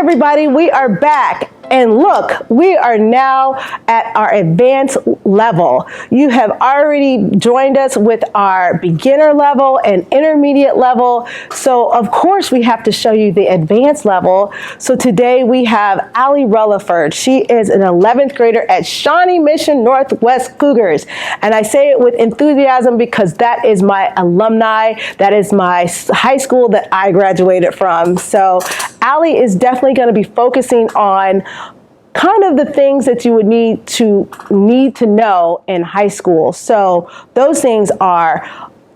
everybody, we are back. And look, we are now at our advanced level. You have already joined us with our beginner level and intermediate level. So of course we have to show you the advanced level. So today we have Allie Rutherford. She is an 11th grader at Shawnee Mission Northwest Cougars. And I say it with enthusiasm because that is my alumni. That is my high school that I graduated from. So Allie is definitely going to be focusing on kind of the things that you would need to know in high school. So those things are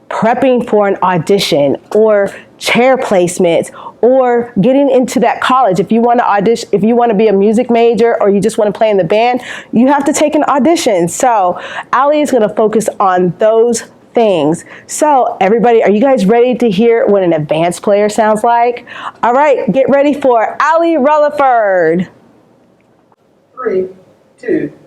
prepping for an audition or chair placements or getting into that college. If you want to audition, if you want to be a music major or you just want to play in the band, you have to take an audition. So Allie is going to focus on those things. So everybody, are you guys ready to hear what an advanced player sounds like? All right, get ready for Allie Rutherford. 3, 2.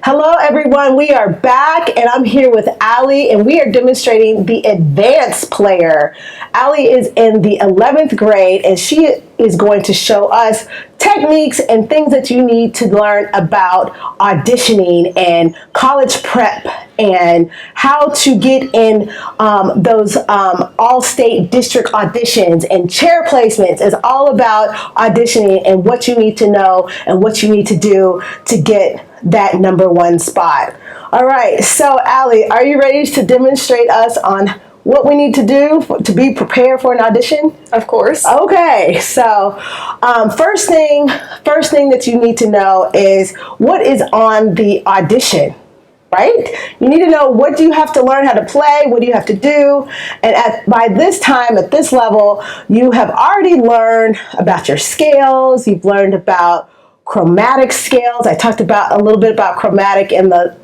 Hello everyone, we are back and I'm here with Allie and we are demonstrating the advanced player. Allie is in the 11th grade and she is going to show us techniques and things that you need to learn about auditioning and college prep and how to get in those all-state district auditions and chair placements. Is all about auditioning and what you need to know and what you need to do to get that #1 spot. All right, so Allie, are you ready to demonstrate us on what we need to do to be prepared for an audition? Of course. Okay, so first thing that you need to know is what is on the audition, right? You need to know what do you have to learn how to play, what do you have to do, and by this time, at this level, you have already learned about your scales, you've learned about chromatic scales. I talked about a little bit about chromatic in the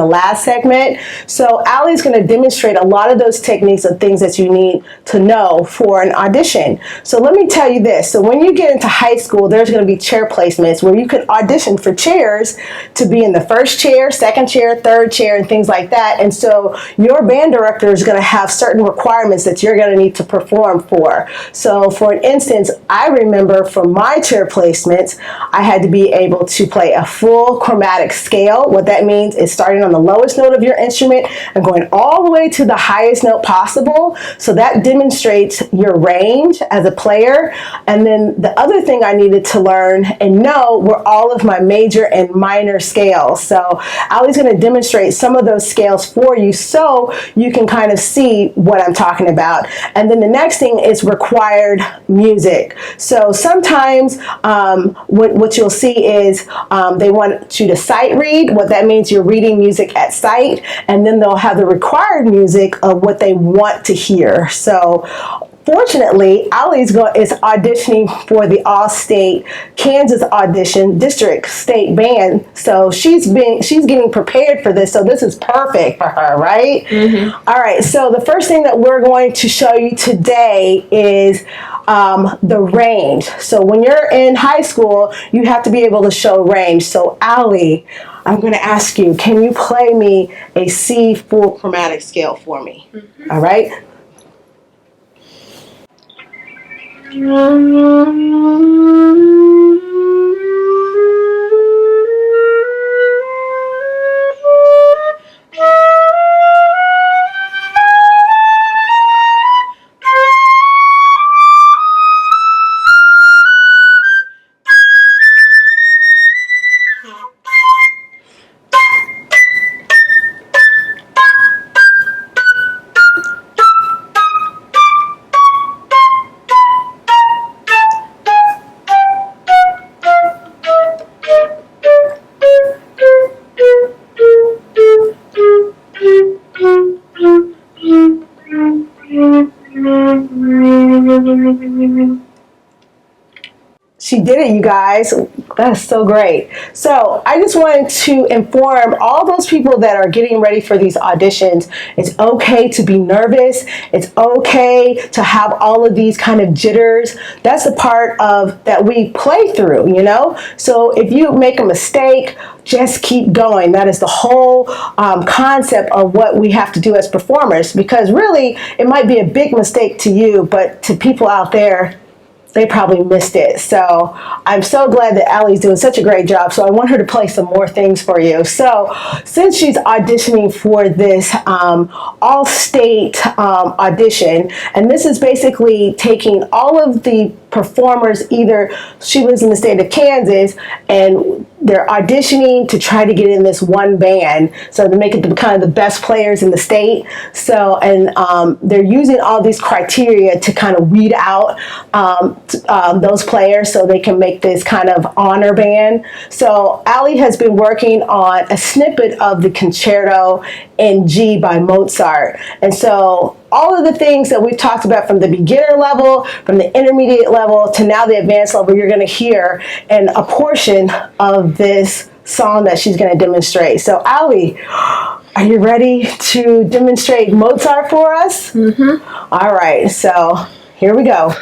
last segment. So Allie's going to demonstrate a lot of those techniques and things that you need to know for an audition. So let me tell you this. So when you get into high school, there's going to be chair placements where you can audition for chairs to be in the first chair, second chair, third chair, and things like that. And so your band director is going to have certain requirements that you're going to need to perform for. So for an instance, I remember for my chair placements, I had to be able to play a full chromatic scale. What that means is starting on the lowest note of your instrument and going all the way to the highest note possible. So that demonstrates your range as a player. And then the other thing I needed to learn and know were all of my major and minor scales. So Allie's going to demonstrate some of those scales for you so you can kind of see what I'm talking about. And then the next thing is required music. So sometimes what you'll see is they want you to sight read. What that means, you're reading music at sight, and then they'll have the required music of what they want to hear. So fortunately, Allie is auditioning for the All-State Kansas Audition District State Band. So she's getting prepared for this. So this is perfect for her, right? Mm-hmm. All right. So the first thing that we're going to show you today is the range. So when you're in high school, you have to be able to show range. So Allie, I'm going to ask you, can you play me a C full chromatic scale for me? Mm-hmm. All right. She did it, you guys. That's so great. So I just wanted to inform all those people that are getting ready for these auditions, it's okay to be nervous. It's okay to have all of these kind of jitters. That's the part of that we play through, you know? So if you make a mistake, just keep going. That is the whole concept of what we have to do as performers, because really it might be a big mistake to you, but to people out there, they probably missed it. So I'm so glad that Allie's doing such a great job. So I want her to play some more things for you. So since she's auditioning for this all-state audition, and this is basically taking all of the performers, either she lives in the state of Kansas and they're auditioning to try to get in this one band, so to make it kind of the best players in the state. So, and they're using all these criteria to kind of weed out those players so they can make this kind of honor band. So Allie has been working on a snippet of the Concerto in G by Mozart. And so all of the things that we've talked about from the beginner level, from the intermediate level to now the advanced level, you're going to hear in a portion of this song that she's going to demonstrate. So Allie, are you ready to demonstrate Mozart for us? Mm-hmm. All right, so here we go.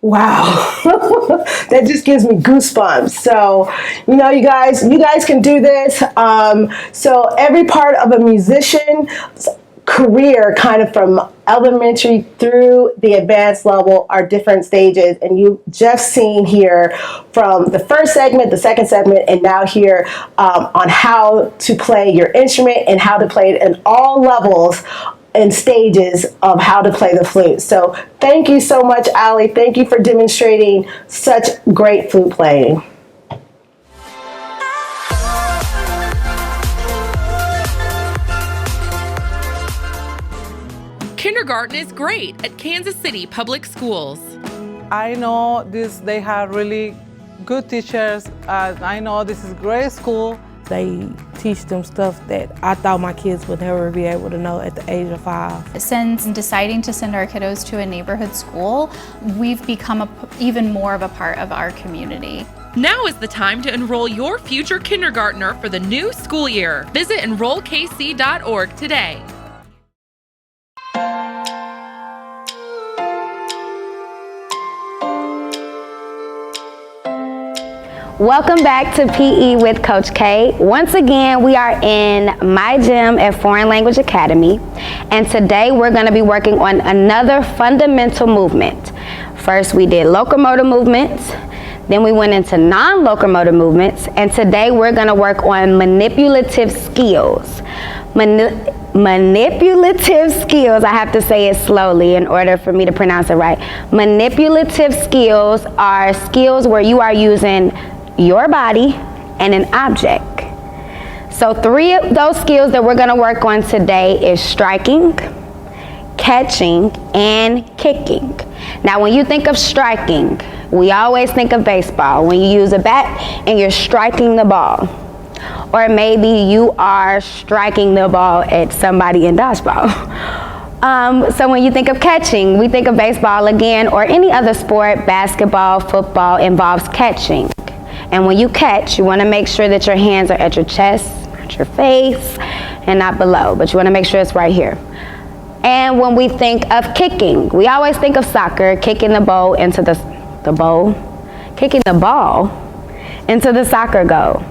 Wow, that just gives me goosebumps. So, you know, you guys can do this. So every part of a musician's career, kind of from elementary through the advanced level, are different stages. And you just seen here from the first segment, the second segment, and now here on how to play your instrument and how to play it in all levels and stages of how to play the flute. So thank you so much, Allie. Thank you for demonstrating such great flute playing. Kindergarten is great at Kansas City Public Schools. I know they have really good teachers. I know this is a great school. They teach them stuff that I thought my kids would never be able to know at the age of 5. Since deciding to send our kiddos to a neighborhood school, we've become even more of a part of our community. Now is the time to enroll your future kindergartner for the new school year. Visit enrollkc.org today. Welcome back to PE with Coach K. Once again, we are in my gym at Foreign Language Academy, and today we're going to be working on another fundamental movement. First, we did locomotor movements, then we went into non-locomotor movements, and today we're going to work on manipulative skills. Manipulative skills, I have to say it slowly in order for me to pronounce it right. Manipulative skills are skills where you are using your body and an object. So 3 of those skills that we're going to work on today is striking, catching, and kicking. Now when you think of striking, we always think of baseball, when you use a bat and you're striking the ball. Or maybe you are striking the ball at somebody in dodgeball. So when you think of catching, we think of baseball again, or any other sport. Basketball, football involves catching. And when you catch, you want to make sure that your hands are at your chest, at your face, and not below. But you want to make sure it's right here. And when we think of kicking, we always think of soccer, kicking the ball into kicking the ball into the soccer goal.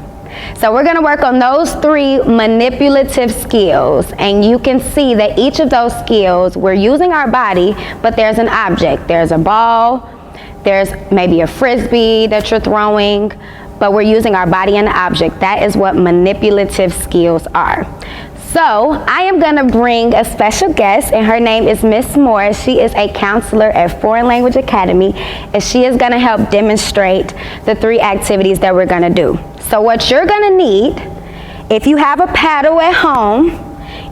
So we're going to work on those 3 manipulative skills, and you can see that each of those skills, we're using our body, but there's an object. There's a ball, there's maybe a frisbee that you're throwing, but we're using our body and the object. That is what manipulative skills are. So I am going to bring a special guest, and her name is Miss Moore. She is a counselor at Foreign Language Academy, and she is going to help demonstrate the 3 activities that we're going to do. So what you're going to need, if you have a paddle at home,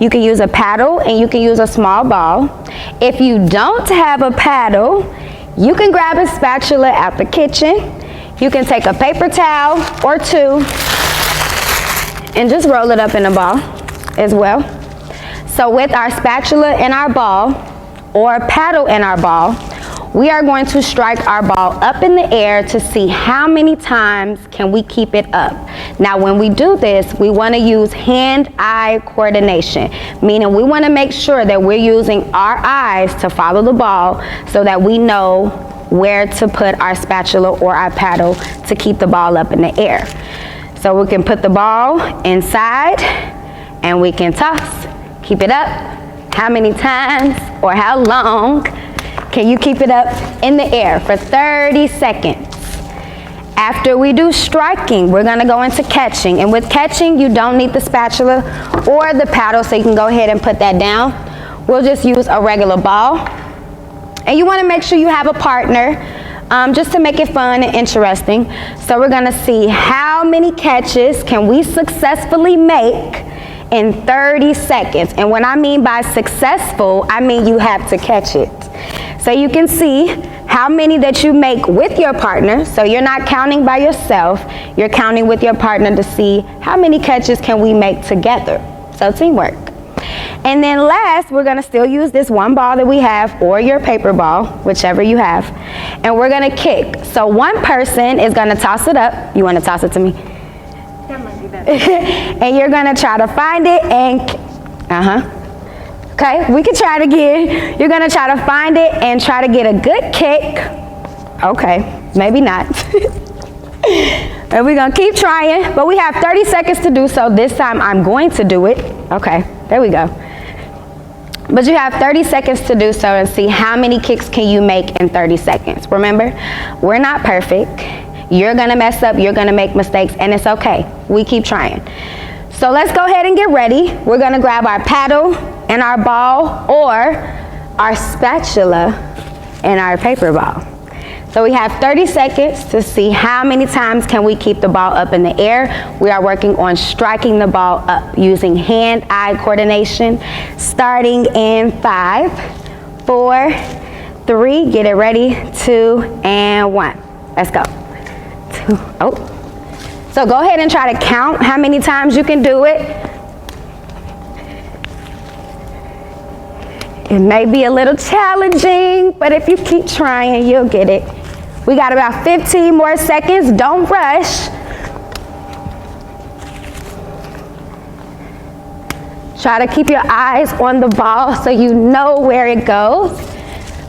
you can use a paddle and you can use a small ball. If you don't have a paddle, you can grab a spatula out the kitchen. You can take a paper towel or 2 and just roll it up in a ball as well. So with our spatula and our ball, or paddle and our ball, we are going to strike our ball up in the air to see how many times can we keep it up. Now when we do this, we want to use hand-eye coordination, meaning we want to make sure that we're using our eyes to follow the ball so that we know where to put our spatula or our paddle to keep the ball up in the air. So we can put the ball inside and we can toss, keep it up. How many times or how long can you keep it up in the air for 30 seconds? After we do striking, we're gonna go into catching. And with catching, you don't need the spatula or the paddle, so you can go ahead and put that down. We'll just use a regular ball. And you wanna make sure you have a partner, just to make it fun and interesting. So we're gonna see how many catches can we successfully make in 30 seconds. And when I mean by successful, I mean you have to catch it. So you can see how many that you make with your partner. So you're not counting by yourself, you're counting with your partner to see how many catches can we make together. So teamwork. And then last, we're gonna still use this one ball that we have, or your paper ball, whichever you have, and we're gonna kick. So one person is gonna toss it up. You wanna toss it to me? And you're gonna try to find it and, okay, we can try it again. You're gonna try to find it and try to get a good kick. Okay, maybe not. And we're gonna keep trying, but we have 30 seconds to do so. This time I'm going to do it. Okay, there we go. But you have 30 seconds to do so and see how many kicks can you make in 30 seconds. Remember, we're not perfect. You're gonna mess up, you're gonna make mistakes, and it's okay. We keep trying. So let's go ahead and get ready. We're gonna grab our paddle and our ball, or our spatula and our paper ball. So we have 30 seconds to see how many times can we keep the ball up in the air. We are working on striking the ball up using hand-eye coordination, starting in 5, 4, 3, get it ready, 2, and 1. Let's go. 2, oh. So go ahead and try to count how many times you can do it. It may be a little challenging, but if you keep trying, you'll get it. We got about 15 more seconds. Don't rush. Try to keep your eyes on the ball so you know where it goes.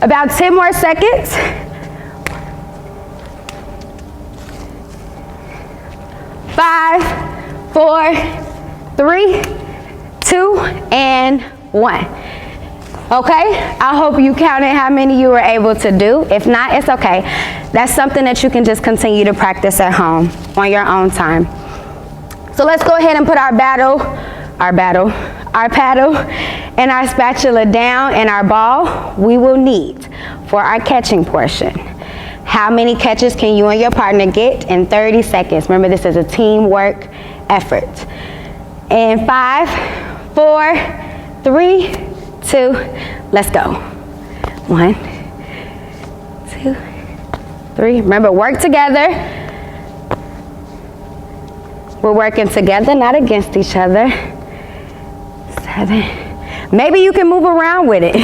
About 10 more seconds. 5, 4, 3, 2, and 1. Okay, I hope you counted how many you were able to do. If not, it's okay. That's something that you can just continue to practice at home on your own time. So let's go ahead and put our paddle and our spatula down, and our ball we will need for our catching portion. How many catches can you and your partner get in 30 seconds? Remember, this is a teamwork effort. And 5, 4, 3, 2, let's go. 1, 2, 3. Remember, work together. We're working together, not against each other. 7. Maybe you can move around with it.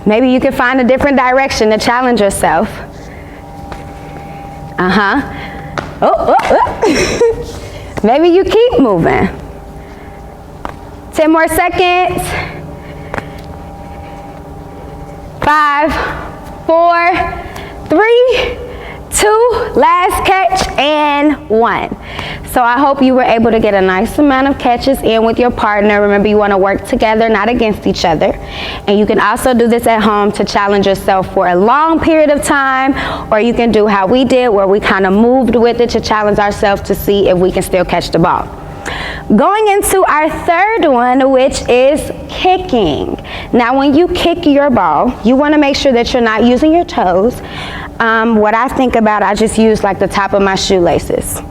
Maybe you can find a different direction to challenge yourself. Maybe you keep moving. 10 more seconds. 5, 4, 3, 2, last catch, and 1. So I hope you were able to get a nice amount of catches in with your partner. Remember, you want to work together, not against each other. And you can also do this at home to challenge yourself for a long period of time, or you can do how we did, where we kind of moved with it to challenge ourselves to see if we can still catch the ball. Going into our third one, which is kicking. Now, when you kick your ball, you want to make sure that you're not using your toes. What I think about, I just use like the top of my shoelaces.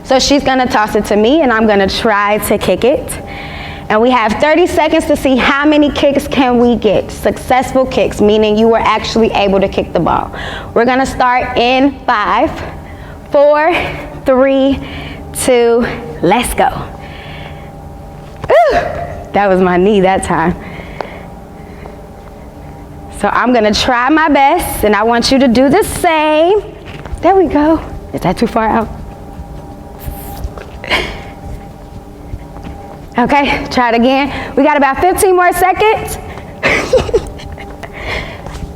So she's gonna toss it to me, and I'm gonna try to kick it. And we have 30 seconds to see how many kicks can we get. Successful kicks, meaning you were actually able to kick the ball. We're gonna start in 5, 4, 3, 2, let's go. Ooh. that was my knee that time. So I'm gonna try my best, and I want you to do the same. There we go. Is that too far out? Okay, try it again. We got about 15 more seconds.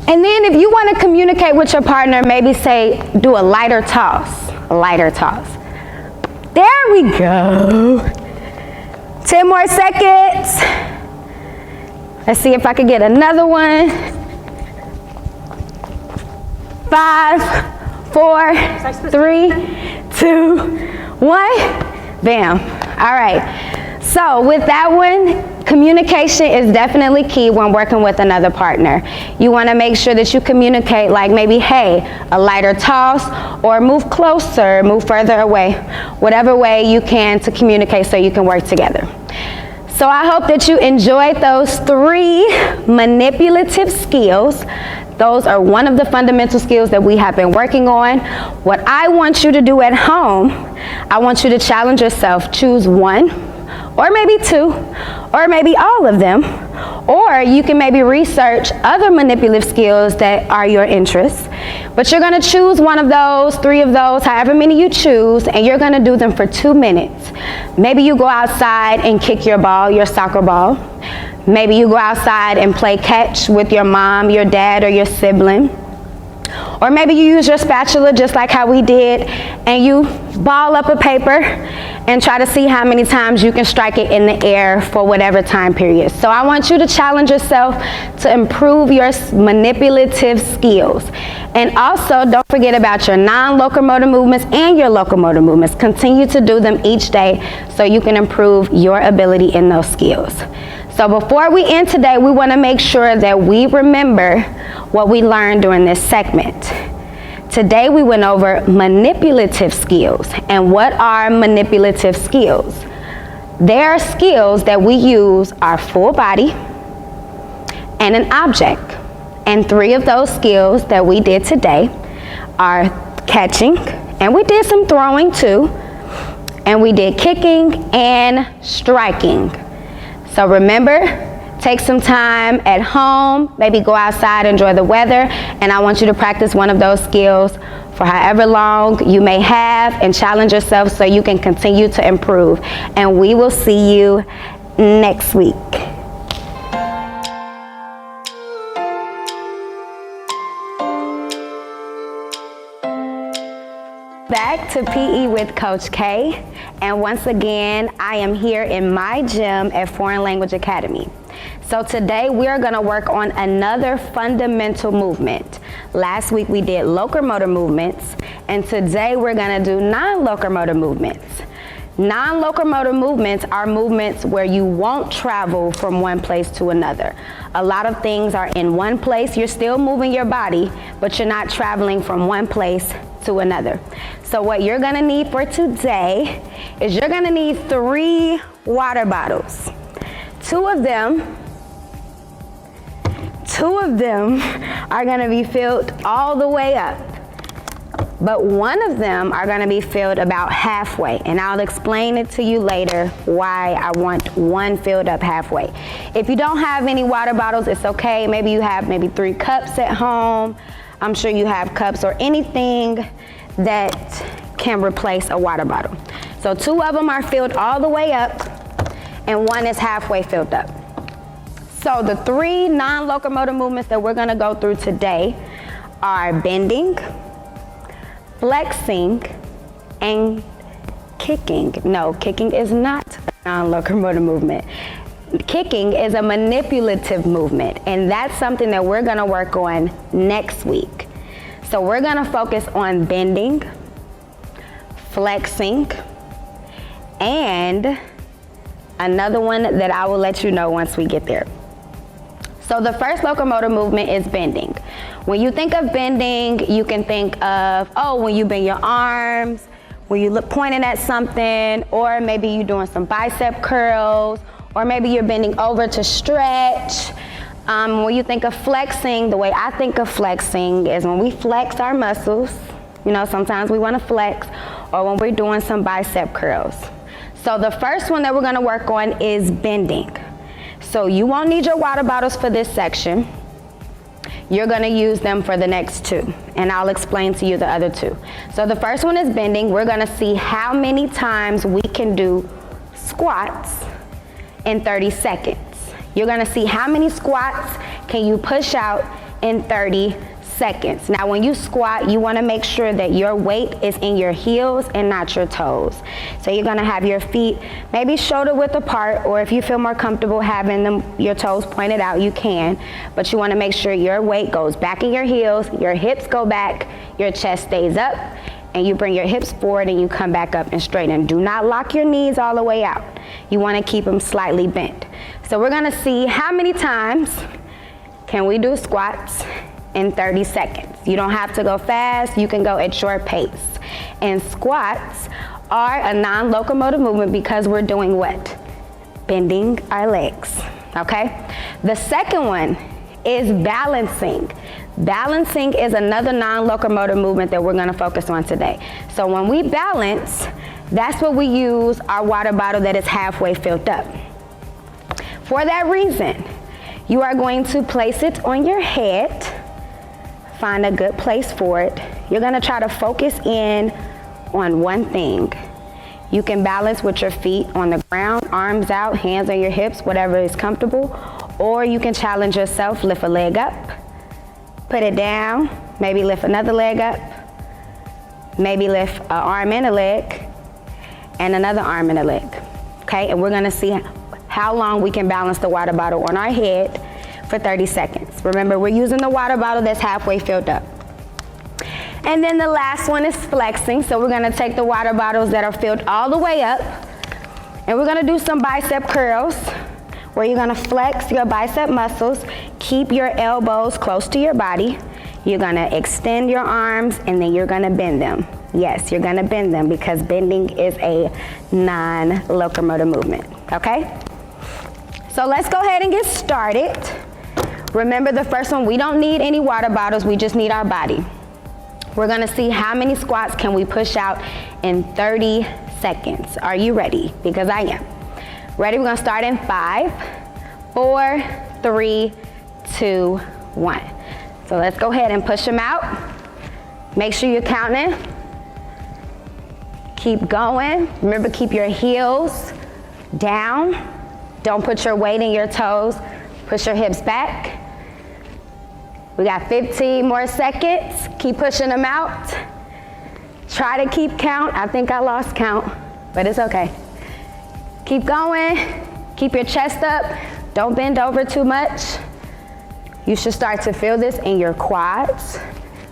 And then if you want to communicate with your partner, maybe say, do a lighter toss. A lighter toss. There we go. 10 more seconds. Let's see if I can get another one. 5, 4, 3, 2, 1. Bam. All right. So with that one, communication is definitely key when working with another partner. You want to make sure that you communicate, like maybe, hey, a lighter toss, or move closer, move further away, whatever way you can to communicate so you can work together. So I hope that you enjoyed those 3 manipulative skills. Those are one of the fundamental skills that we have been working on. What I want you to do at home, I want you to challenge yourself. Choose 1, or maybe 2, or maybe all of them. Or you can maybe research other manipulative skills that are your interests. But you're gonna choose one of those, 3 of those, however many you choose, and you're gonna do them for 2 minutes. Maybe you go outside and kick your ball, your soccer ball. Maybe you go outside and play catch with your mom, your dad, or your sibling. Or maybe you use your spatula just like how we did, and you ball up a paper and try to see how many times you can strike it in the air for whatever time period. So I want you to challenge yourself to improve your manipulative skills. And also, don't forget about your non-locomotor movements and your locomotor movements. Continue to do them each day so you can improve your ability in those skills. So before we end today, we want to make sure that we remember what we learned during this segment. Today we went over manipulative skills. And what are manipulative skills? They are skills that we use our full body and an object. And 3 of those skills that we did today are catching, and we did some throwing too, and we did kicking and striking. So remember, take some time at home, maybe go outside, enjoy the weather, and I want you to practice one of those skills for however long you may have, and challenge yourself so you can continue to improve. And we will see you next week. Back to PE with Coach K, and once again I am here in my gym at Foreign Language Academy. So today we're going to work on another fundamental movement. Last week we did locomotor movements, and today we're going to do non-locomotor movements. Non-locomotor movements are movements where you won't travel from one place to another. A lot of things are in one place. You're still moving your body, but you're not traveling from one place to another. So what you're gonna need for today is you're gonna need 3 water bottles. Two of them are gonna be filled all the way up, but one of them are gonna be filled about halfway, and I'll explain it to you later why I want one filled up halfway. If you don't have any water bottles, it's okay. Maybe you have 3 cups at home. I'm sure you have cups or anything that can replace a water bottle. So 2 of them are filled all the way up, and 1 is halfway filled up. So the 3 non-locomotor movements that we're gonna go through today are bending, flexing, and kicking. No, kicking is not a non-locomotor movement. Kicking is a manipulative movement, and that's something that we're gonna work on next week. So we're gonna focus on bending, flexing, and another one that I will let you know once we get there. So the first locomotor movement is bending. When you think of bending, you can think of, when you bend your arms, when you look pointing at something, or maybe you're doing some bicep curls, or maybe you're bending over to stretch. When you think of flexing, the way I think of flexing is when we flex our muscles. You know, sometimes we want to flex, or when we're doing some bicep curls. So the first one that we're going to work on is bending. So you won't need your water bottles for this section. You're gonna use them for the next two, and I'll explain to you the other two. So the first one is bending. We're gonna see how many times we can do squats in 30 seconds. You're gonna see how many squats can you push out in 30 seconds. Now when you squat, you wanna make sure that your weight is in your heels and not your toes. So you're gonna have your feet maybe shoulder width apart, or if you feel more comfortable having your toes pointed out, you can, but you wanna make sure your weight goes back in your heels, your hips go back, your chest stays up, and you bring your hips forward and you come back up and straighten. Do not lock your knees all the way out. You wanna keep them slightly bent. So we're gonna see how many times can we do squats in 30 seconds. You don't have to go fast, you can go at your pace. And squats are a non-locomotive movement because we're doing what? Bending our legs, okay? The second one is balancing. Balancing is another non-locomotive movement that we're gonna focus on today. So when we balance, that's what we use our water bottle that is halfway filled up. For that reason, you are going to place it on your head. Find a good place for it. You're gonna try to focus in on one thing. You can balance with your feet on the ground, arms out, hands on your hips, whatever is comfortable. Or you can challenge yourself, lift a leg up, put it down, maybe lift another leg up, maybe lift an arm and a leg, and another arm and a leg, okay? And we're gonna see how long we can balance the water bottle on our head for 30 seconds. Remember, we're using the water bottle that's halfway filled up. And then the last one is flexing. So we're gonna take the water bottles that are filled all the way up, and we're gonna do some bicep curls, where you're gonna flex your bicep muscles, keep your elbows close to your body. You're gonna extend your arms, and then you're gonna bend them. Yes, you're gonna bend them because bending is a non-locomotor movement, okay? So let's go ahead and get started. Remember the first one, we don't need any water bottles, we just need our body. We're gonna see how many squats can we push out in 30 seconds. Are you ready? Because I am. Ready? We're gonna start in 5, 4, 3, 2, 1. So let's go ahead and push them out. Make sure you're counting. Keep going. Remember, keep your heels down. Don't put your weight in your toes. Push your hips back. We got 15 more seconds. Keep pushing them out. Try to keep count. I think I lost count, but it's okay. Keep going. Keep your chest up. Don't bend over too much. You should start to feel this in your quads,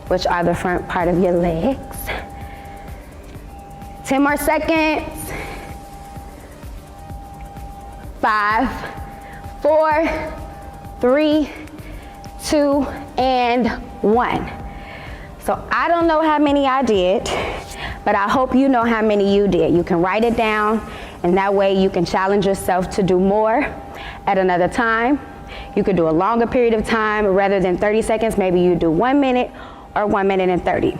which are the front part of your legs. 10 more seconds. 5, 4, 3, 2, and 1. So I don't know how many I did, but I hope you know how many you did. You can write it down, and that way you can challenge yourself to do more at another time. You could do a longer period of time rather than 30 seconds. Maybe you do 1 minute or 1 minute and 30.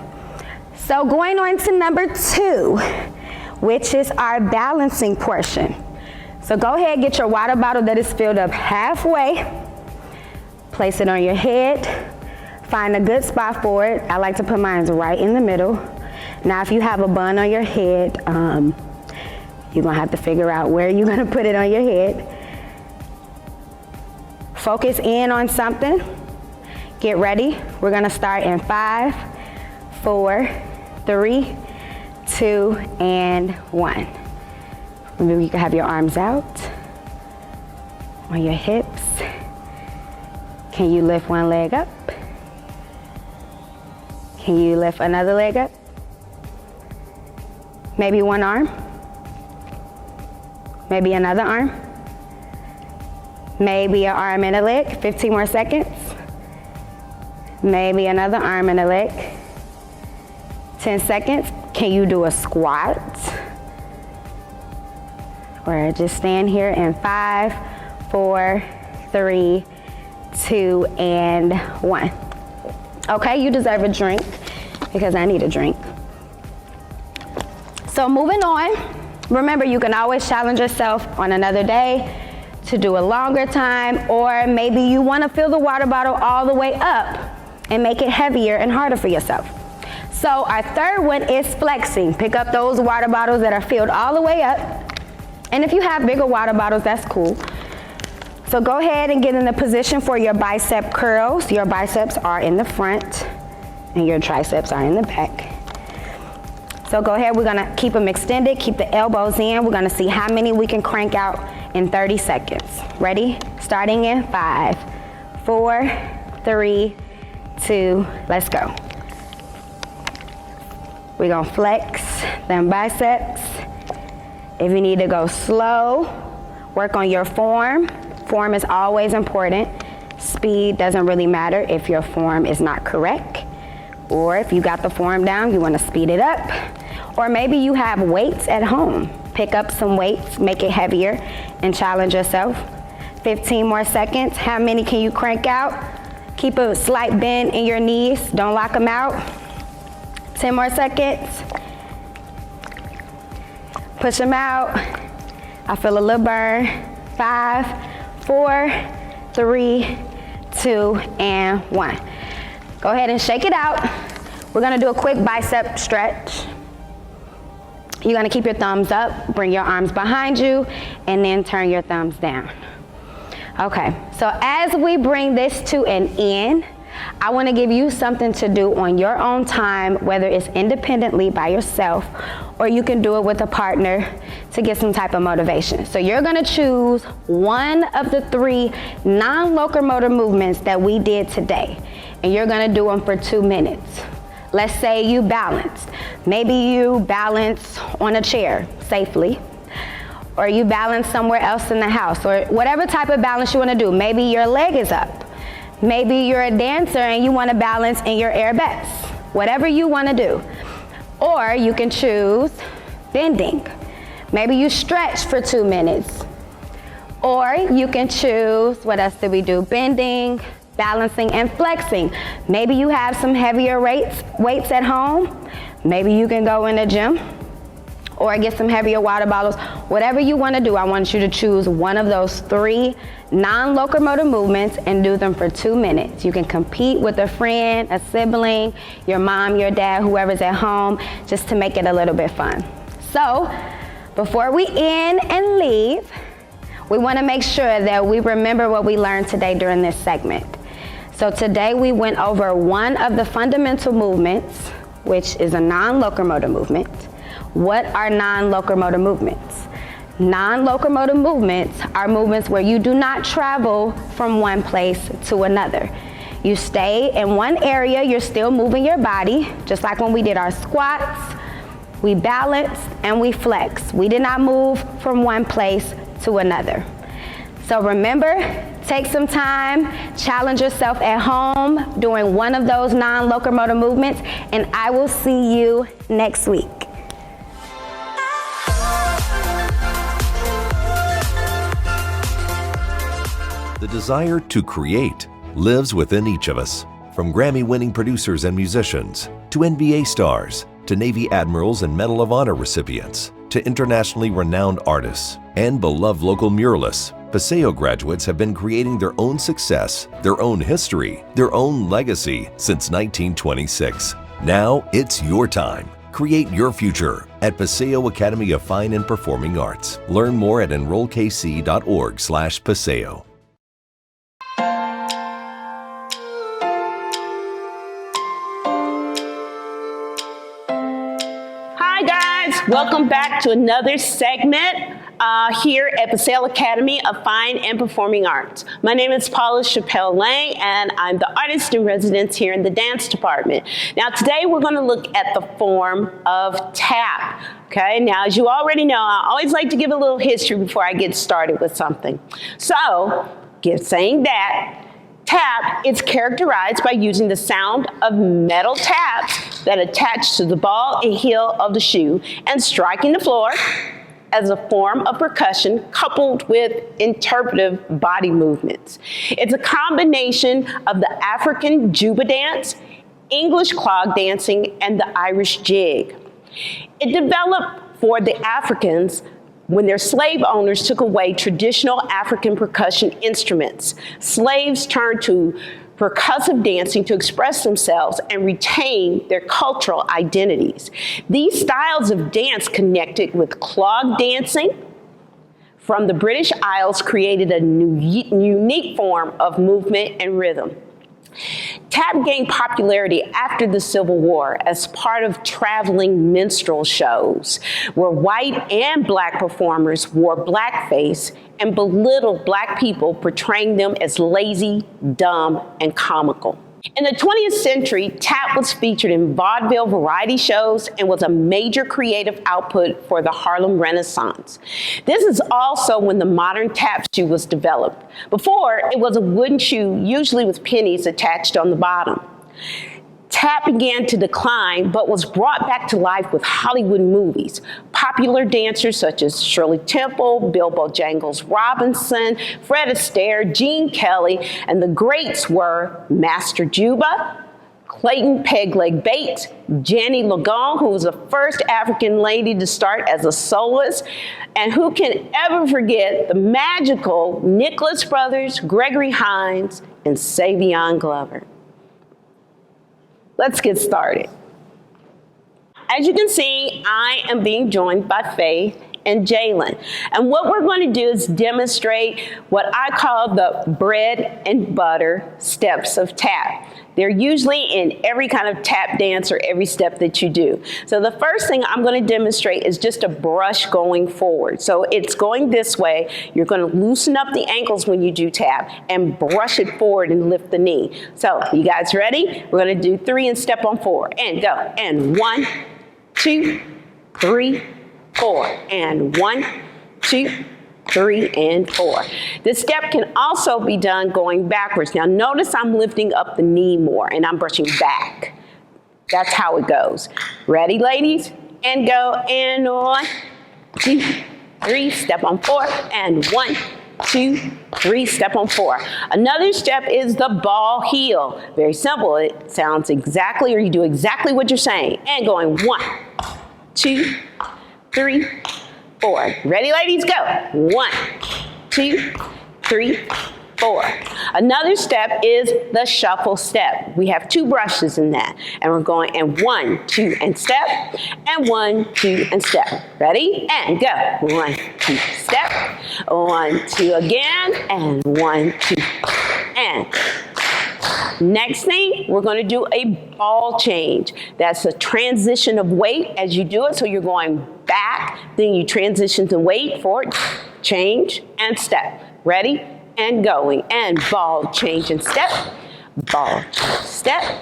So going on to number 2, which is our balancing portion. So go ahead, get your water bottle that is filled up halfway. Place it on your head. Find a good spot for it. I like to put mine right in the middle. Now, if you have a bun on your head, you're gonna have to figure out where you're gonna put it on your head. Focus in on something. Get ready. We're gonna start in 5, 4, 3, 2, and 1. Remember, you can have your arms out on your hips. Can you lift one leg up? Can you lift another leg up? Maybe one arm. Maybe another arm. Maybe an arm and a leg. 15 more seconds. Maybe another arm and a leg. 10 seconds. Can you do a squat? Or just stand here in 5, 4, 3, 2, and 1. Okay, you deserve a drink because I need a drink. So moving on, remember you can always challenge yourself on another day to do a longer time, or maybe you want to fill the water bottle all the way up and make it heavier and harder for yourself. So our third one is flexing. Pick up those water bottles that are filled all the way up. And if you have bigger water bottles, that's cool. So go ahead and get in the position for your bicep curls. Your biceps are in the front and your triceps are in the back. So go ahead, we're gonna keep them extended, keep the elbows in. We're gonna see how many we can crank out in 30 seconds. Ready? Starting in 5, 4, 3, 2, let's go. We're gonna flex them biceps. If you need to go slow, work on your form. Form is always important. Speed doesn't really matter if your form is not correct, or if you got the form down, you wanna speed it up. Or maybe you have weights at home. Pick up some weights, make it heavier, and challenge yourself. 15 more seconds. How many can you crank out? Keep a slight bend in your knees. Don't lock them out. 10 more seconds. Push them out. I feel a little burn. 5, 4, 3, 2, and 1. Go ahead and shake it out. We're gonna do a quick bicep stretch. You're gonna keep your thumbs up, bring your arms behind you, and then turn your thumbs down. Okay, so as we bring this to an end, I wanna give you something to do on your own time, whether it's independently by yourself, or you can do it with a partner to get some type of motivation. So you're gonna choose one of the 3 non-locomotor movements that we did today, and you're gonna do them for 2 minutes. Let's say you balanced. Maybe you balance on a chair safely, or you balance somewhere else in the house, or whatever type of balance you wanna do. Maybe your leg is up. Maybe you're a dancer and you wanna balance in your airbats. Whatever you wanna do. Or you can choose bending. Maybe you stretch for 2 minutes. Or you can choose, what else did we do? Bending, balancing, and flexing. Maybe you have some heavier weights at home. Maybe you can go in the gym or get some heavier water bottles. Whatever you want to do, I want you to choose one of those 3 non-locomotor movements and do them for 2 minutes. You can compete with a friend, a sibling, your mom, your dad, whoever's at home, just to make it a little bit fun. So before we end and leave, we want to make sure that we remember what we learned today during this segment. So today we went over one of the fundamental movements, which is a non-locomotor movement. What are non-locomotor movements? Non-locomotor movements are movements where you do not travel from one place to another. You stay in one area, you're still moving your body, just like when we did our squats, we balanced and we flexed. We did not move from one place to another. So remember, take some time, challenge yourself at home doing one of those non-locomotor movements, and I will see you next week. The desire to create lives within each of us. From Grammy-winning producers and musicians, to NBA stars, to Navy admirals and Medal of Honor recipients, to internationally renowned artists and beloved local muralists, Paseo graduates have been creating their own success, their own history, their own legacy since 1926. Now it's your time. Create your future at Paseo Academy of Fine and Performing Arts. Learn more at enrollkc.org/Paseo. Hi guys, welcome back to another segment here at Bicep Academy of Fine and Performing Arts. My name is Paula Chappelle Lang, and I'm the artist in residence here in the dance department. Now today we're going to look at the form of tap. Okay, now as you already know, I always like to give a little history before I get started with something. So, saying that, tap is characterized by using the sound of metal taps that attach to the ball and heel of the shoe and striking the floor as a form of percussion coupled with interpretive body movements. It's a combination of the African juba dance, English clog dancing, and the Irish jig. It developed for the Africans when their slave owners took away traditional African percussion instruments. Slaves turned to percussive dancing to express themselves and retain their cultural identities. These styles of dance connected with clog dancing from the British Isles, created a unique form of movement and rhythm. Tap gained popularity after the Civil War as part of traveling minstrel shows, where white and black performers wore blackface and belittled black people, portraying them as lazy, dumb, and comical. In the 20th century, tap was featured in vaudeville variety shows and was a major creative output for the Harlem Renaissance. This is also when the modern tap shoe was developed. Before, it was a wooden shoe, usually with pennies attached on the bottom. Tap began to decline, but was brought back to life with Hollywood movies. Popular dancers such as Shirley Temple, Bilbo Jangles Robinson, Fred Astaire, Gene Kelly, and the greats were Master Juba, Clayton Pegleg Bates, Janny Lagone, who was the first African lady to start as a soloist, and who can ever forget the magical Nicholas Brothers, Gregory Hines, and Savion Glover. Let's get started. As you can see, I am being joined by Faye and Jalen. And what we're going to do is demonstrate what I call the bread and butter steps of tap. They're usually in every kind of tap dance or every step that you do. So the first thing I'm going to demonstrate is just a brush going forward. So it's going this way. You're going to loosen up the ankles when you do tap and brush it forward and lift the knee. So you guys ready? We're going to do 3 and step on 4 and go. And 1, 2, 3, 4. And 1, 2, 3, and 4. This step can also be done going backwards. Now notice I'm lifting up the knee more and I'm brushing back. That's how it goes. Ready, ladies? And go. And 1, 2, 3, step on 4. And 1, 2, 3, step on 4. Another step is the ball heel. Very simple. It sounds exactly, or you do exactly what you're saying. And going 1, 2, 3, 4. Ready, ladies? Go. 1, 2, 3, 4. Another step is the shuffle step. We have 2 brushes in that. And we're going and 1, 2, and step. And 1, 2, and step. Ready? And go. 1, 2, step. 1, 2 again. And 1, 2. And next thing, we're going to do a ball change. That's a transition of weight as you do it. So you're going back, then you transition to weight, forward, change, and step. Ready? And going. And ball change and step. Ball change, step.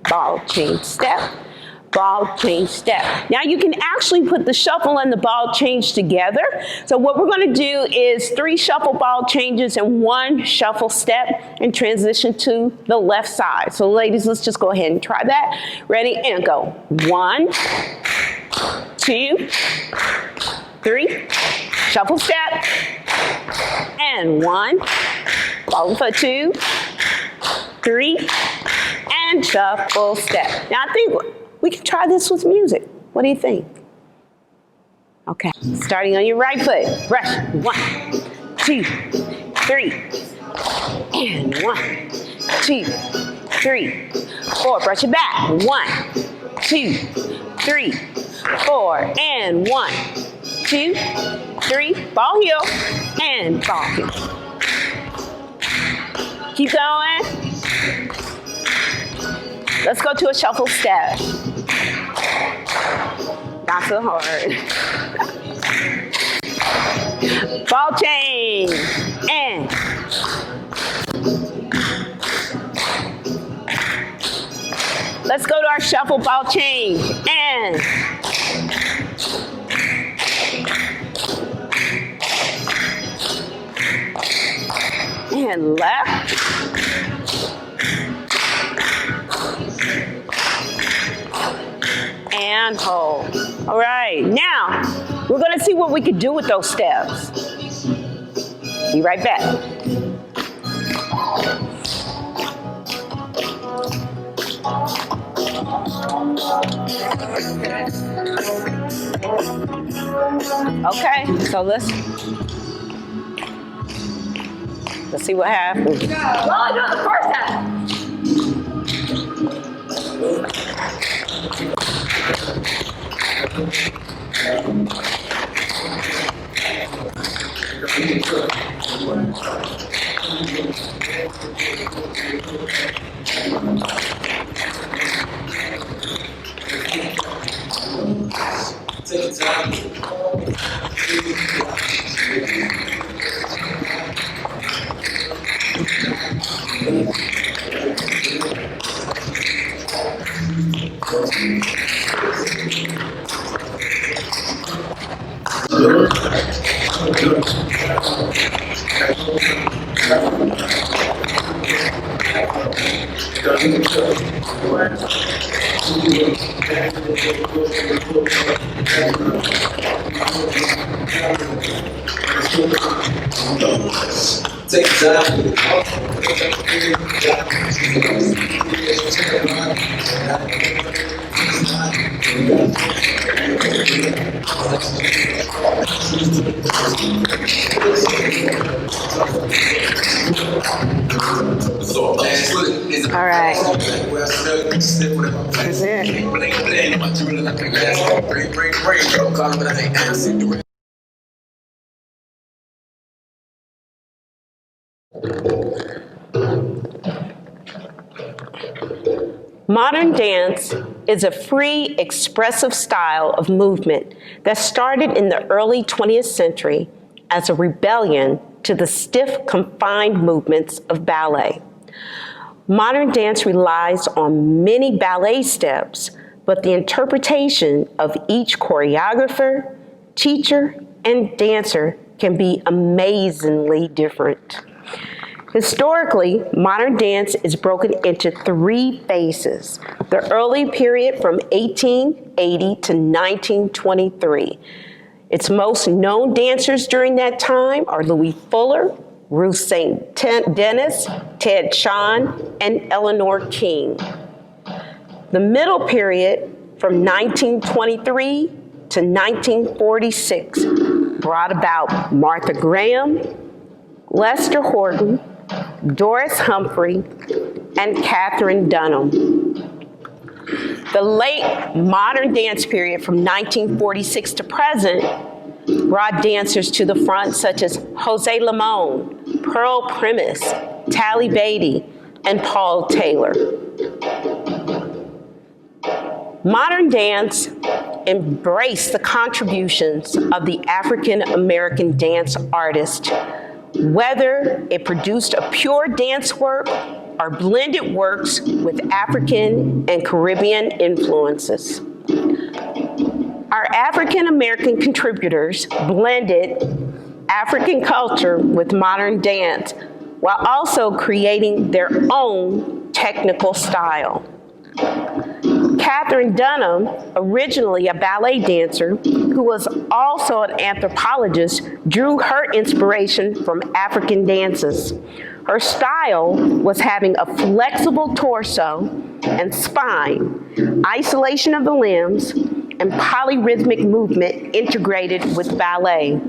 Ball change, step. Ball change, step. Now you can actually put the shuffle and the ball change together. So what we're going to do is 3 shuffle ball changes and 1 shuffle step and transition to the left side. So ladies, let's just go ahead and try that. Ready? And go. 1, 2, 3, shuffle step, and 1, ball for 2, 3, and shuffle step. Now I think we can try this with music. What do you think? Okay, starting on your right foot. Brush. 1, 2, 3, and 1, 2, 3, 4. Brush it back. 1, 2, 3, 4. And 1, 2, 3. Ball heel and ball heel. Keep going. Let's go to a shuffle step. Not so hard. Ball change. And let's go to our shuffle ball change. And left. And hold. All right, now we're going to see what we can do with those steps. Be right back. Okay, so let's see what happens. Well, I do it the first time. Take your time. Take time. All right. That's it. Modern dance is a free, expressive style of movement that started in the early 20th century as a rebellion to the stiff, confined movements of ballet. Modern dance relies on many ballet steps, but the interpretation of each choreographer, teacher, and dancer can be amazingly different. Historically, modern dance is broken into 3 phases. The early period from 1880 to 1923. Its most known dancers during that time are Louis Fuller, Ruth St. Denis, Ted Shawn, and Eleanor King. The middle period from 1923 to 1946 brought about Martha Graham, Lester Horton, Doris Humphrey, and Katherine Dunham. The late modern dance period from 1946 to present brought dancers to the front such as Jose Limon, Pearl Primus, Tally Beatty, and Paul Taylor. Modern dance embraced the contributions of the African American dance artist, whether it produced a pure dance work or blended works with African and Caribbean influences. Our African American contributors blended African culture with modern dance while also creating their own technical style. Katherine Dunham, originally a ballet dancer who was also an anthropologist, drew her inspiration from African dances. Her style was having a flexible torso and spine, isolation of the limbs, and polyrhythmic movement integrated with ballet.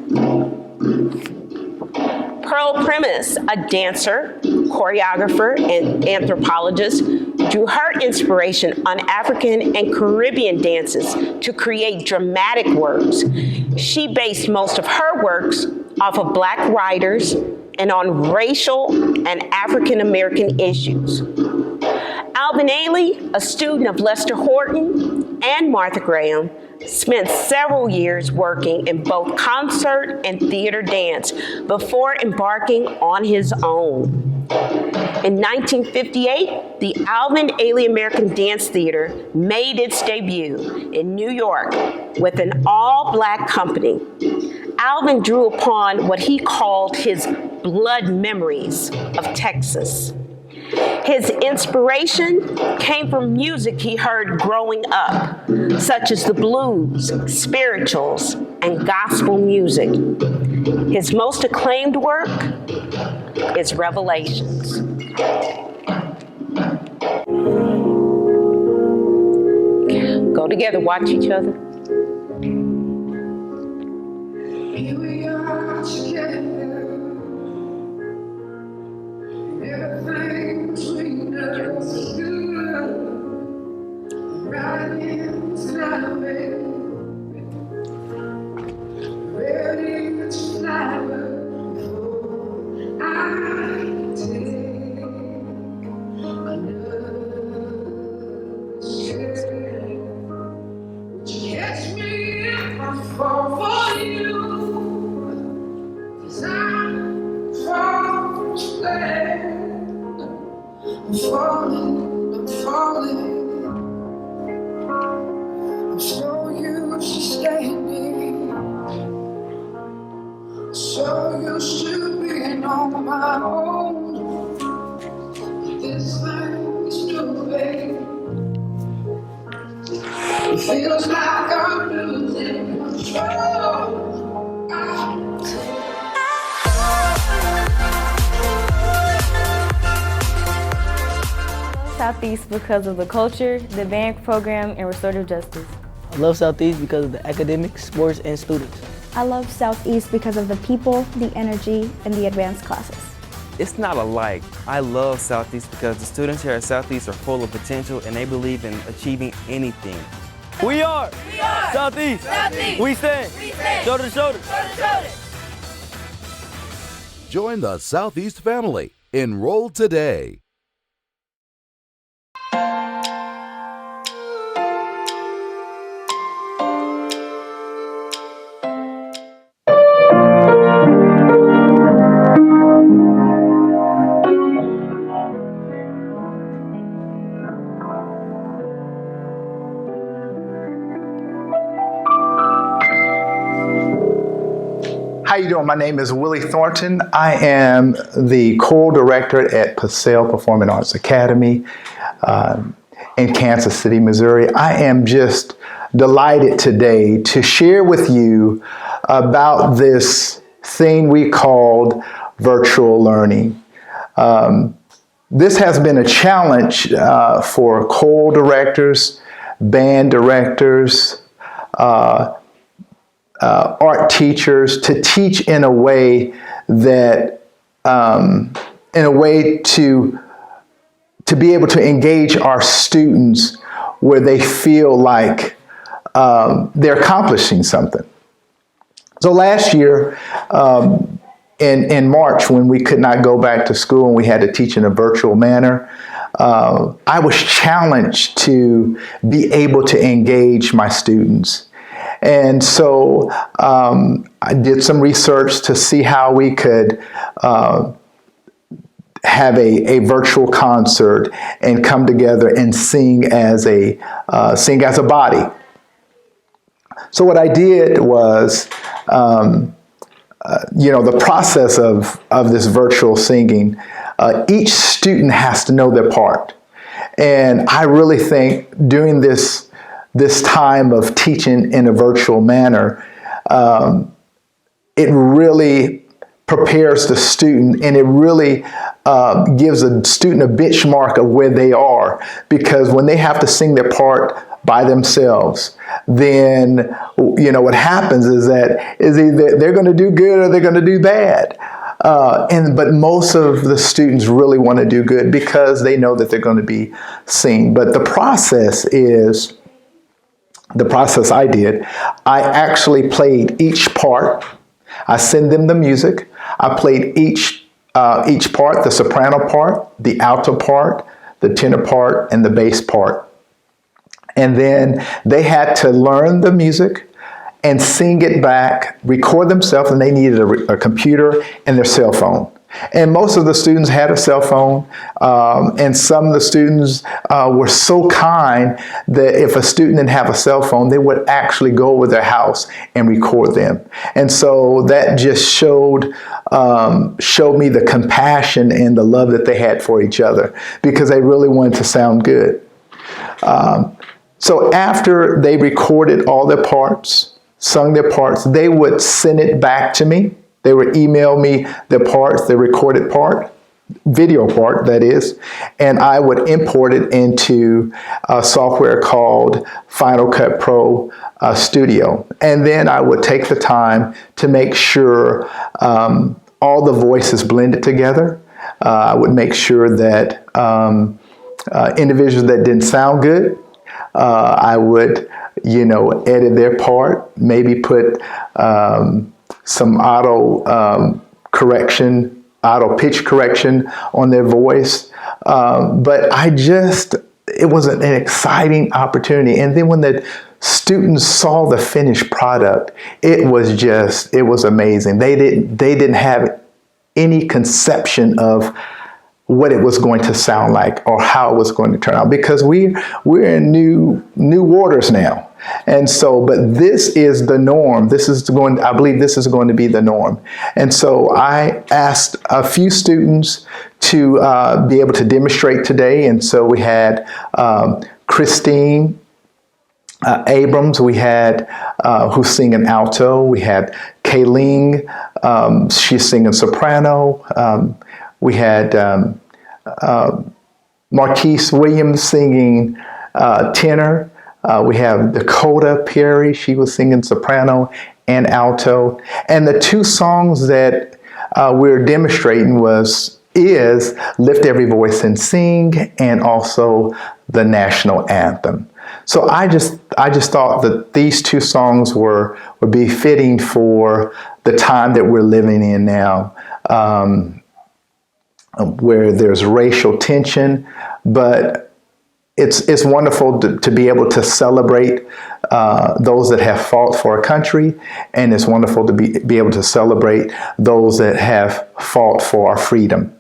Pearl Primus, a dancer, choreographer, and anthropologist, drew her inspiration on African and Caribbean dances to create dramatic works. She based most of her works off of Black writers and on racial and African American issues. Alvin Ailey, a student of Lester Horton and Martha Graham, spent several years working in both concert and theater dance before embarking on his own. In 1958, the Alvin Ailey American Dance Theater made its debut in New York with an all-Black company. Alvin drew upon what he called his blood memories of Texas. His inspiration came from music he heard growing up, such as the blues, spirituals, and gospel music. His most acclaimed work is Revelations. Go together, watch each other. It feels like I'm losing control. Southeast because of the culture, the band program, and restorative justice. I love Southeast because of the academics, sports, and students. I love Southeast because of the people, the energy, and the advanced classes. It's not alike. I love Southeast because the students here at Southeast are full of potential and they believe in achieving anything. We are Southeast. Southeast. We stand shoulder to shoulder. Join the Southeast family. Enroll today. How you doing? My name is Willie Thornton. I am the co-director at Purcell Performing Arts Academy in Kansas City, Missouri. I am just delighted today to share with you about this thing we called virtual learning. This has been a challenge for choral directors, band directors, art teachers to teach in a way that, to be able to engage our students where they feel like they're accomplishing something. So last year, in March, when we could not go back to school and we had to teach in a virtual manner, I was challenged to be able to engage my students. And so I did some research to see how we could have a virtual concert and come together and sing as a body. So what I did was, the process of this virtual singing, each student has to know their part. And I really think during this time of teaching in a virtual manner, it really prepares the student and it really gives a student a benchmark of where they are, because when they have to sing their part by themselves, then what happens is either they're going to do good or they're going to do bad. But most of the students really want to do good because they know that they're going to be seen. But the process I did, I actually played each part. I send them the music. I played each part, the soprano part, the alto part, the tenor part, and the bass part. And then they had to learn the music and sing it back, record themselves, and they needed a computer and their cell phone. And most of the students had a cell phone, and some of the students were so kind that if a student didn't have a cell phone, they would actually go over their house and record them. And so that just showed me the compassion and the love that they had for each other, because they really wanted to sound good. So after they recorded all their parts, sung their parts, they would send it back to me. They would email me their parts, the recorded part, video part, that is, and I would import it into a software called Final Cut Pro Studio. And then I would take the time to make sure all the voices blended together. I would make sure that individuals that didn't sound good, I would, edit their part, maybe put some auto pitch correction on their voice. But it was an exciting opportunity. And then when the students saw the finished product, it was amazing. They didn't have any conception of what it was going to sound like or how it was going to turn out, because we're in new waters now. And so, but this is the norm. I believe this is going to be the norm. And so I asked a few students to be able to demonstrate today. And so we had Christine, Abrams, we had who's singing alto. We had Kayleen, she's singing soprano. We had Marquise Williams singing tenor. We have Dakota Perry, she was singing soprano and alto. And the two songs that we're demonstrating is Lift Every Voice and Sing, and also the national anthem. So I just thought that these two songs would be fitting for the time that we're living in now, where there's racial tension, but it's wonderful to be able to celebrate those that have fought for our country, and it's wonderful to be able to celebrate those that have fought for our freedom.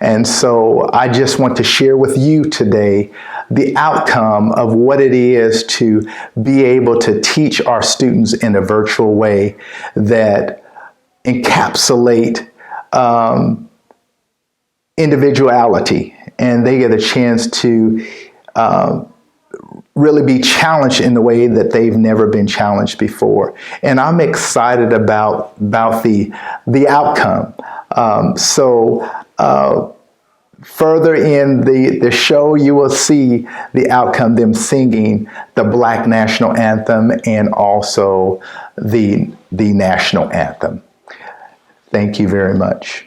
And so I just want to share with you today the outcome of what it is to be able to teach our students in a virtual way that encapsulate individuality, and they get a chance to really be challenged in the way that they've never been challenged before. And I'm excited about the outcome. Further in the show, you will see the outcome, them singing the Black National Anthem and also the National Anthem. Thank you very much.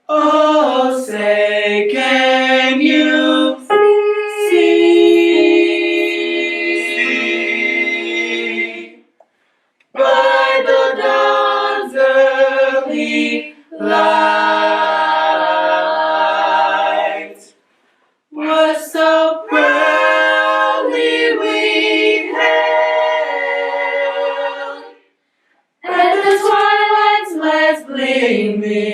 Oh, say, can you see by the dawn's early light what so proudly we hailed, and the twilight's lights gleaming,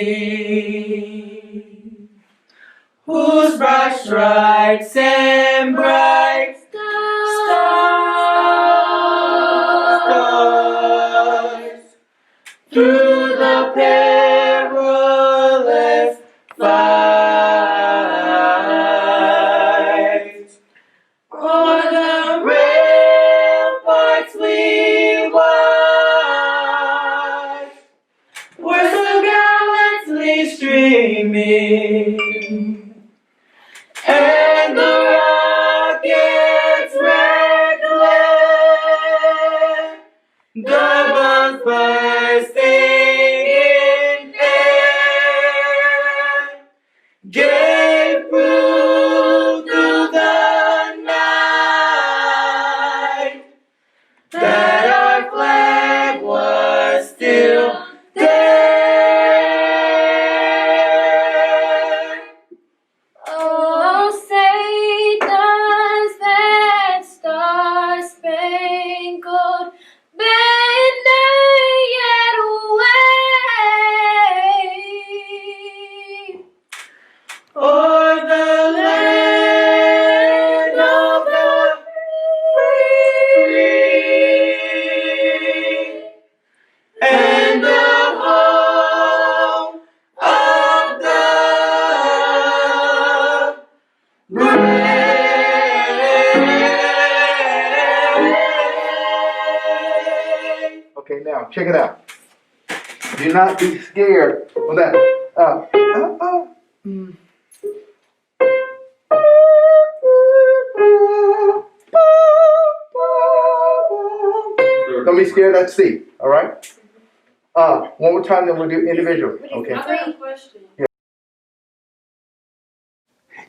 whose bright stripes and bright stars through the perilous fight o'er the ramparts we watched were so gallantly streaming, and the rockets red glare, the bombs bursting in air, gave proof through the night that our flag was still there. Oh, say does that star-spangled banner yet wave o'er the land of the free and the home of the brave. Okay, now check it out. Do not be scared of that. Don't be scared at sea, all right? One more time, then we'll do individual. Okay. I have a question.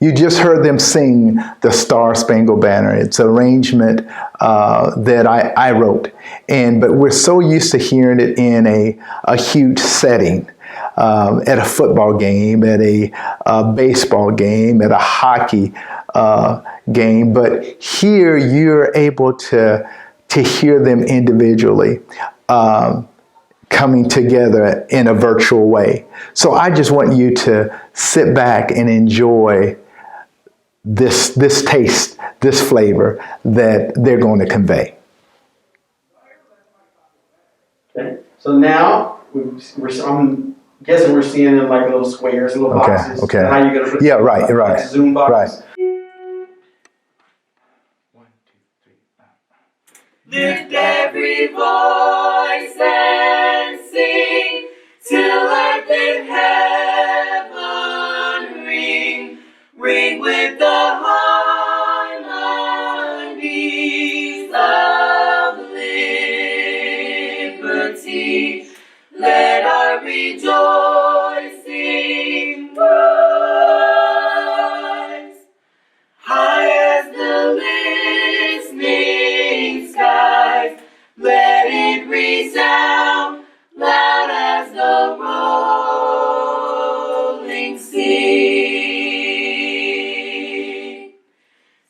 You just heard them sing the Star Spangled Banner. It's an arrangement that I wrote, but we're so used to hearing it in a huge setting, at a football game, at a baseball game, at a hockey game. But here you're able to hear them individually coming together in a virtual way. So I just want you to sit back and enjoy this taste, this flavor that they're going to convey. Okay, so now I'm guessing we're seeing them like little squares, little boxes. Okay. How you gonna Yeah, right. like Zoom boxes. Right. Lift every voice and sing till earth and heaven ring, ring with the harmonies of liberty. Let our rejoicing rise high as the listening skies. Let it resound loud as the rolling sea.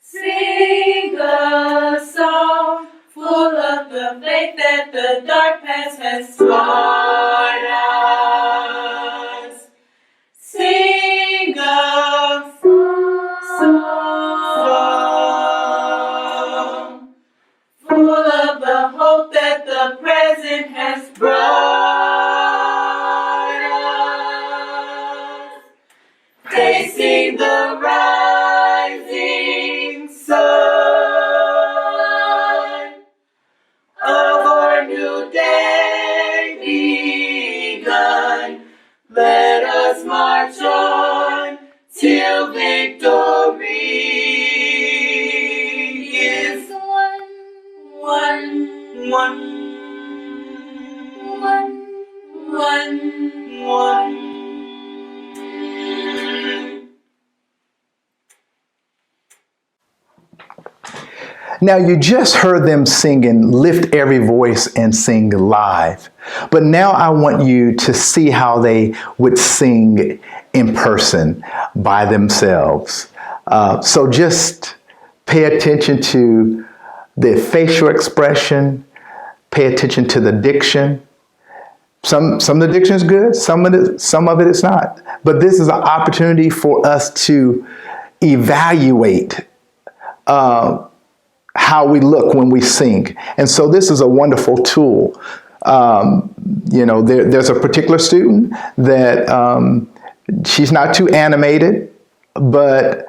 Sing a song full of the faith that the dark past has taught us. Sing a song full of the hope that the present has brought us. Facing the rising sun of our new day begun. Let us march on till victory is won. Now, you just heard them singing Lift Every Voice and Sing live. But now I want you to see how they would sing in person by themselves. So just pay attention to the facial expression, pay attention to the diction. Some of the diction is good, some of it is not. But this is an opportunity for us to evaluate how we look when we sing. And so this is a wonderful tool. There's a particular student that she's not too animated, but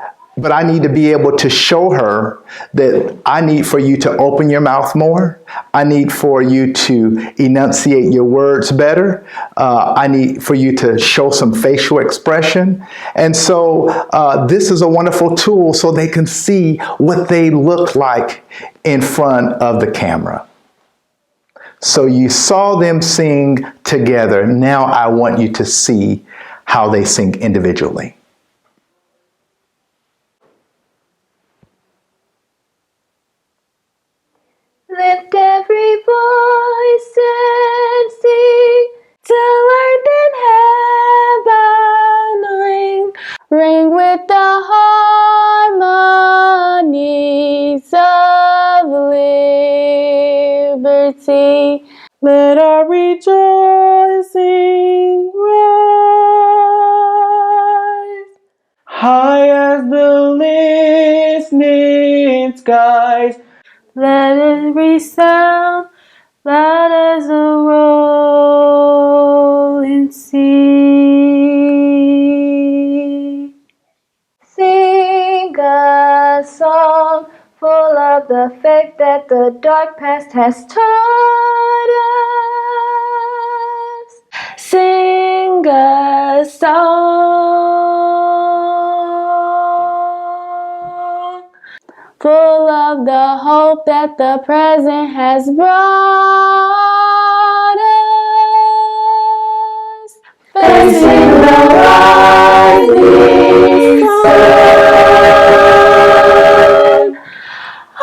I need to be able to show her that I need for you to open your mouth more. I need for you to enunciate your words better. I need for you to show some facial expression. And so this is a wonderful tool so they can see what they look like in front of the camera. So you saw them sing together. Now I want you to see how they sing individually. Lift every voice and sing till earth and heaven ring, ring with the harmonies of liberty. Let our rejoicing rise High as the listening skies. Let it resound loud as a rolling sea. Sing a song full of the faith that the dark past has taught us. Sing a song full of the hope that the present has brought us. Facing the rising sun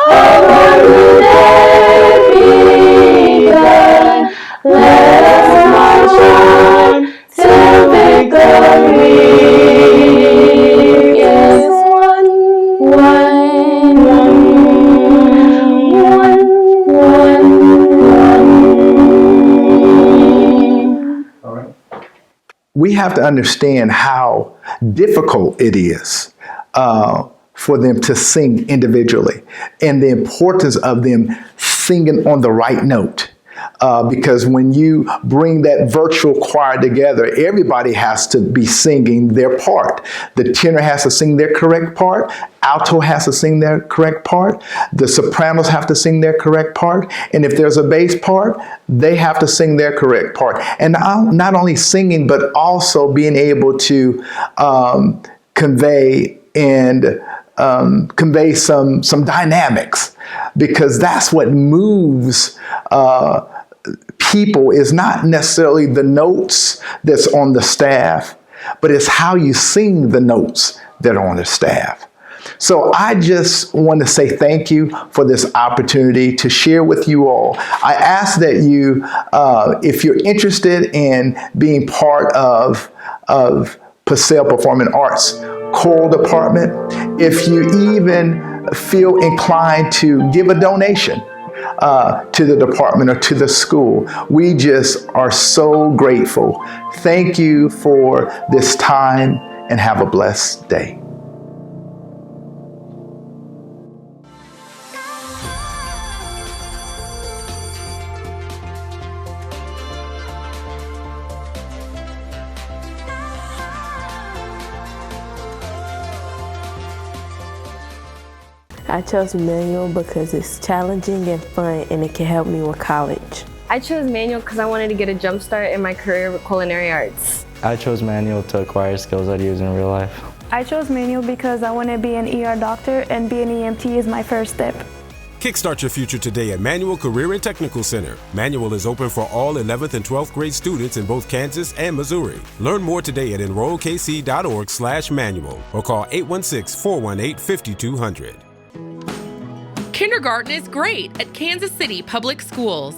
of our new day begun. Let us march on till victory is won. We have to understand how difficult it is for them to sing individually and the importance of them singing on the right note. because when you bring that virtual choir together, everybody has to be singing their part. The tenor has to sing their correct part. Alto has to sing their correct part. The sopranos have to sing their correct part. And if there's a bass part, they have to sing their correct part. And not only singing, but also being able to convey some dynamics, because that's what moves people, is not necessarily the notes that's on the staff, but it's how you sing the notes that are on the staff. So I just want to say thank you for this opportunity to share with you all. I ask that you, if you're interested in being part of Paseo Performing Arts choral department, if you even feel inclined to give a donation to the department or to the school, we just are so grateful. Thank you for this time and have a blessed day. I chose manual because it's challenging and fun, and it can help me with college. I chose manual because I wanted to get a jump start in my career with culinary arts. I chose manual to acquire skills I'd use in real life. I chose manual because I want to be an ER doctor, and being an EMT is my first step. Kickstart your future today at Manual Career and Technical Center. Manual is open for all 11th and 12th grade students in both Kansas and Missouri. Learn more today at enrollkc.org/manual or call 816-418-5200. Kindergarten is great at Kansas City Public Schools.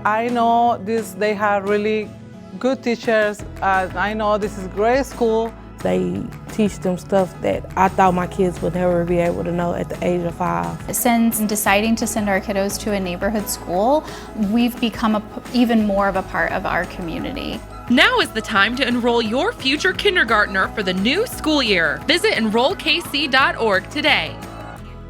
I know they have really good teachers. I know this is a great school. They teach them stuff that I thought my kids would never be able to know at the age of 5. Since deciding to send our kiddos to a neighborhood school, we've become even more of a part of our community. Now is the time to enroll your future kindergartner for the new school year. Visit enrollkc.org today.